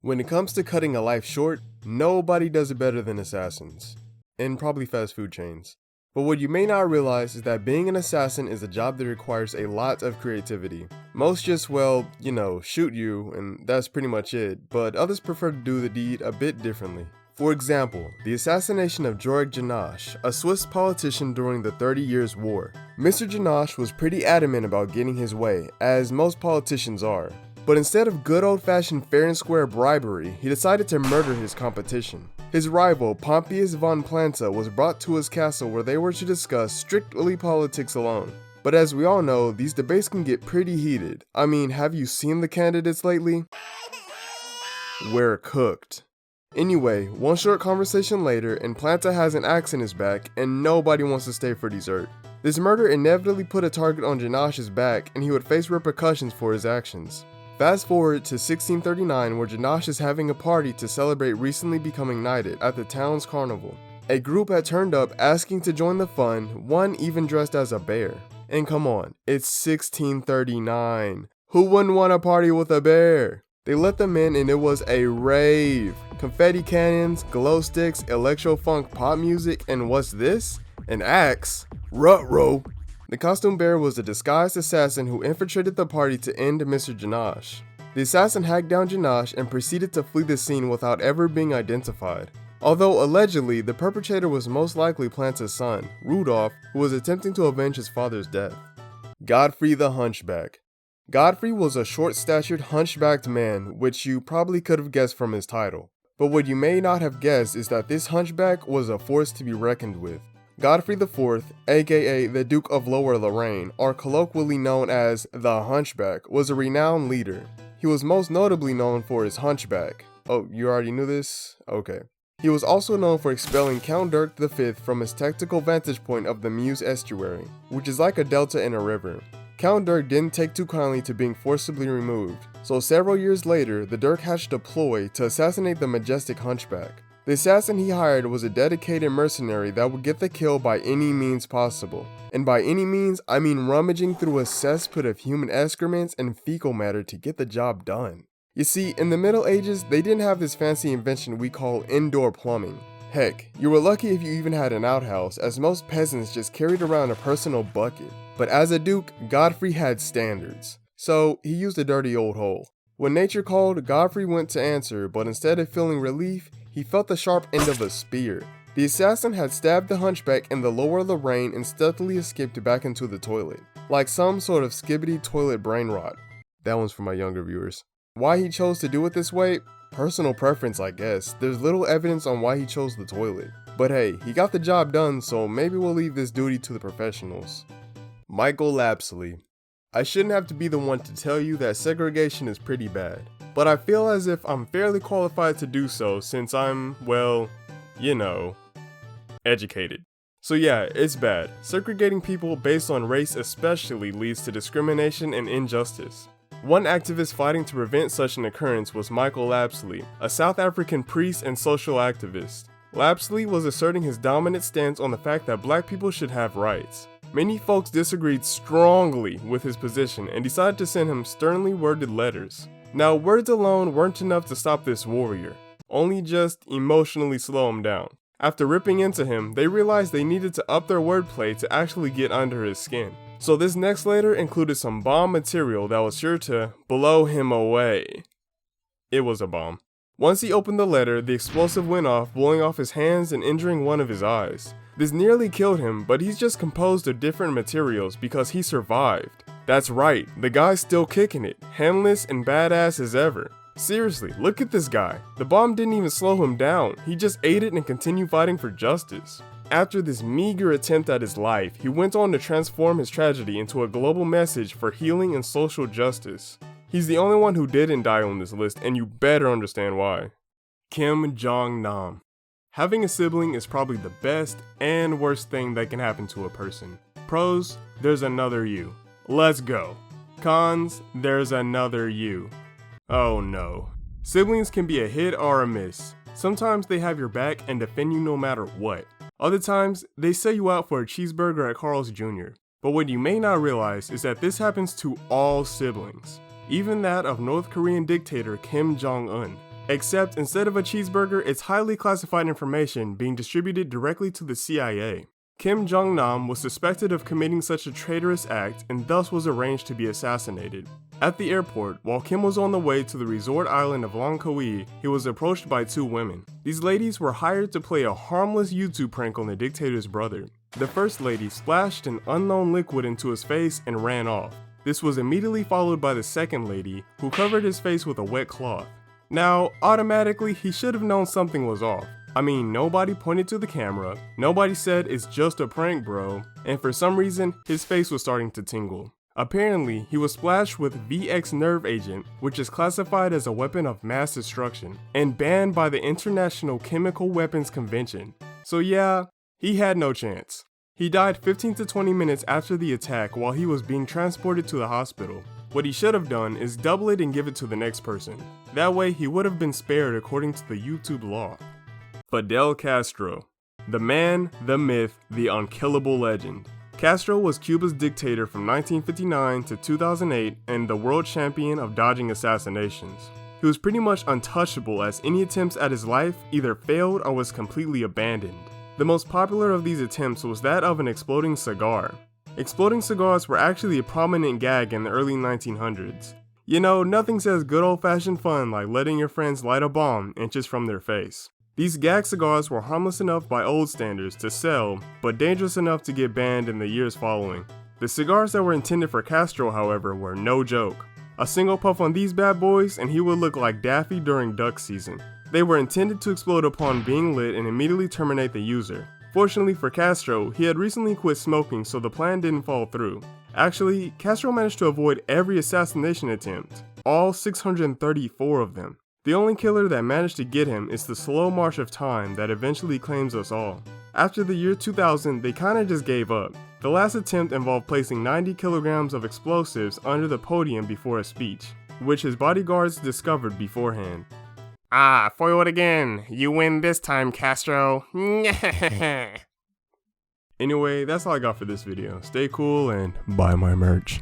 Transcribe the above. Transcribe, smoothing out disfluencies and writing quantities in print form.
When it comes to cutting a life short, nobody does it better than assassins. And probably fast food chains. But what you may not realize is that being an assassin is a job that requires a lot of creativity. Most just, well, shoot you, and that's pretty much it, but others prefer to do the deed a bit differently. For example, the assassination of Georg Janosch, a Swiss politician during the 30 Years' War. Mr. Janosch was pretty adamant about getting his way, as most politicians are. But instead of good old-fashioned fair and square bribery, he decided to murder his competition. His rival, Pompeius von Planta, was brought to his castle where they were to discuss strictly politics alone. But as we all know, these debates can get pretty heated. I mean, have you seen the candidates lately? We're cooked. Anyway, one short conversation later, and Planta has an axe in his back, and nobody wants to stay for dessert. This murder inevitably put a target on Janosch's back, and he would face repercussions for his actions. Fast forward to 1639, where Janosch is having a party to celebrate recently becoming knighted at the town's carnival. A group had turned up asking to join the fun, one even dressed as a bear. And come on, it's 1639. Who wouldn't want a party with a bear? They let them in and it was a rave. Confetti cannons, glow sticks, electro-funk pop music, and what's this? An axe? Ruh-roh. The costume bearer was a disguised assassin who infiltrated the party to end Mr. Janosch. The assassin hacked down Janosch and proceeded to flee the scene without ever being identified. Although allegedly, the perpetrator was most likely Planta's son, Rudolph, who was attempting to avenge his father's death. Godfrey the Hunchback. Godfrey was a short-statured, hunchbacked man, which you probably could have guessed from his title. But what you may not have guessed is that this hunchback was a force to be reckoned with. Godfrey IV, aka the Duke of Lower Lorraine, or colloquially known as the Hunchback, was a renowned leader. He was most notably known for his hunchback. Oh, you already knew this? Okay. He was also known for expelling Count Dirk V from his tactical vantage point of the Meuse estuary, which is like a delta in a river. Count Dirk didn't take too kindly to being forcibly removed, so several years later, the Dirk hatched a ploy to assassinate the majestic hunchback. The assassin he hired was a dedicated mercenary that would get the kill by any means possible. And by any means, I mean rummaging through a cesspit of human excrements and fecal matter to get the job done. You see, in the Middle Ages, they didn't have this fancy invention we call indoor plumbing. Heck, you were lucky if you even had an outhouse, as most peasants just carried around a personal bucket. But as a duke, Godfrey had standards. So, he used a dirty old hole. When nature called, Godfrey went to answer, but instead of feeling relief, he felt the sharp end of a spear. The assassin had stabbed the hunchback in the lower Lorraine and stealthily escaped back into the toilet, like some sort of skibbity toilet brain rot. That one's for my younger viewers. Why he chose to do it this way? Personal preference, I guess. There's little evidence on why he chose the toilet. But hey, he got the job done, so maybe we'll leave this duty to the professionals. Michael Lapsley. I shouldn't have to be the one to tell you that segregation is pretty bad, but I feel as if I'm fairly qualified to do so since I'm, well, educated. So yeah, it's bad. Segregating people based on race especially leads to discrimination and injustice. One activist fighting to prevent such an occurrence was Michael Lapsley, a South African priest and social activist. Lapsley was asserting his dominant stance on the fact that black people should have rights. Many folks disagreed strongly with his position and decided to send him sternly worded letters. Now, words alone weren't enough to stop this warrior, only just emotionally slow him down. After ripping into him, they realized they needed to up their wordplay to actually get under his skin. So this next letter included some bomb material that was sure to blow him away. It was a bomb. Once he opened the letter, the explosive went off, blowing off his hands and injuring one of his eyes. This nearly killed him, but he's just composed of different materials because he survived. That's right, the guy's still kicking it, handless and badass as ever. Seriously, look at this guy. The bomb didn't even slow him down, he just ate it and continued fighting for justice. After this meager attempt at his life, he went on to transform his tragedy into a global message for healing and social justice. He's the only one who didn't die on this list, and you better understand why. Kim Jong-nam. Having a sibling is probably the best and worst thing that can happen to a person. Pros, there's another you. Let's go. Cons, there's another you. Oh no. Siblings can be a hit or a miss. Sometimes they have your back and defend you no matter what. Other times, they sell you out for a cheeseburger at Carl's Jr. But what you may not realize is that this happens to all siblings, even that of North Korean dictator Kim Jong-un. Except instead of a cheeseburger, it's highly classified information being distributed directly to the CIA. Kim Jong-nam was suspected of committing such a traitorous act and thus was arranged to be assassinated. At the airport, while Kim was on the way to the resort island of Langkawi, he was approached by two women. These ladies were hired to play a harmless YouTube prank on the dictator's brother. The first lady splashed an unknown liquid into his face and ran off. This was immediately followed by the second lady, who covered his face with a wet cloth. Now, automatically, he should have known something was off. I mean, nobody pointed to the camera, nobody said it's just a prank bro, and for some reason, his face was starting to tingle. Apparently, he was splashed with VX nerve agent, which is classified as a weapon of mass destruction, and banned by the International Chemical Weapons Convention. So yeah, he had no chance. He died 15 to 20 minutes after the attack while he was being transported to the hospital. What he should have done is double it and give it to the next person. That way, he would have been spared according to the YouTube law. Fidel Castro. The man, the myth, the unkillable legend. Castro was Cuba's dictator from 1959 to 2008 and the world champion of dodging assassinations. He was pretty much untouchable as any attempts at his life either failed or was completely abandoned. The most popular of these attempts was that of an exploding cigar. Exploding cigars were actually a prominent gag in the early 1900s. You know, nothing says good old-fashioned fun like letting your friends light a bomb inches from their face. These gag cigars were harmless enough by old standards to sell, but dangerous enough to get banned in the years following. The cigars that were intended for Castro, however, were no joke. A single puff on these bad boys and he would look like Daffy during duck season. They were intended to explode upon being lit and immediately terminate the user. Fortunately for Castro, he had recently quit smoking, so the plan didn't fall through. Actually, Castro managed to avoid every assassination attempt, all 634 of them. The only killer that managed to get him is the slow march of time that eventually claims us all. After the year 2000, they kinda just gave up. The last attempt involved placing 90 kilograms of explosives under the podium before a speech, which his bodyguards discovered beforehand. Ah, foiled again. You win this time, Castro. Anyway, that's all I got for this video. Stay cool and buy my merch.